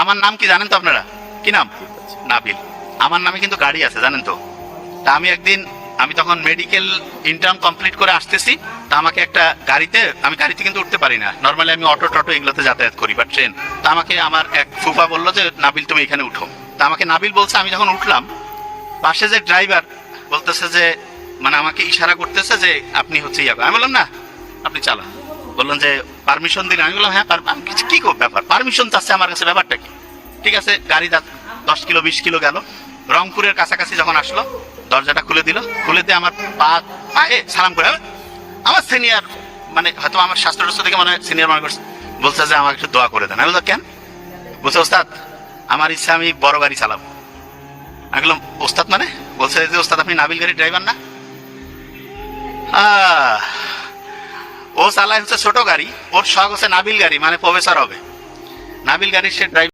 আমার নাম কি জানেন তো আপনারা? কি নাম? নাবিল। আমার নামে কিন্তু গাড়ি আছে জানেন তো। তা আমি তখন মেডিকেল ইন্টার্ন কমপ্লিট করে আসতেছি। তা আমাকে একটা গাড়িতে, আমি গাড়িতে কিন্তু উঠতে পারি না, নর্মালি আমি অটো টটো এগুলোতে যাতায়াত করি বা ট্রেন। তা আমাকে আমার এক ফুফা বললো যে নাবিল তুমি এখানে উঠো। তা আমাকে নাবিল বলছে, আমি যখন উঠলাম পাশে যে ড্রাইভার বলতেছে যে মানে আমাকে ইশারা করতেছে যে আপনি হচ্ছে ইয়া। আমি বললাম না আপনি চালান। বললেন যে পারমিশন দিন। আমি বললাম হ্যাঁ আমি কি ব্যাপার, পারমিশন চাচ্ছে আমার কাছে, ব্যাপারটা কি? ঠিক আছে, গাড়ি 10 কিলো 20 কিলো গেল। রংপুরের কাছাকাছি যখন আসলো দরজাটা খুলে দিল, খুলে দিয়ে আমার পায়ে সালাম করে আমার সিনিয়র, মানে হয়তো আমার স্বাস্থ্য থেকে মানে সিনিয়র মনে করছে, বলছে যে আমাকে একটু দোয়া করে দেন। আমি বললাম কেন? বলছে ওস্তাদ আমার ইচ্ছা আমি বড় গাড়ি চালাবো। আমি বললাম ওস্তাদ মানে? বলছে যে ওস্তাদ আপনি নাবিল গাড়ির ড্রাইভার না? ও চালায় হচ্ছে ছোট গাড়ি, ওর শখ হচ্ছে নাবিল গাড়ি, মানে প্রফেসর হবে। নাবিল গাড়ির সে ড্রাইভার।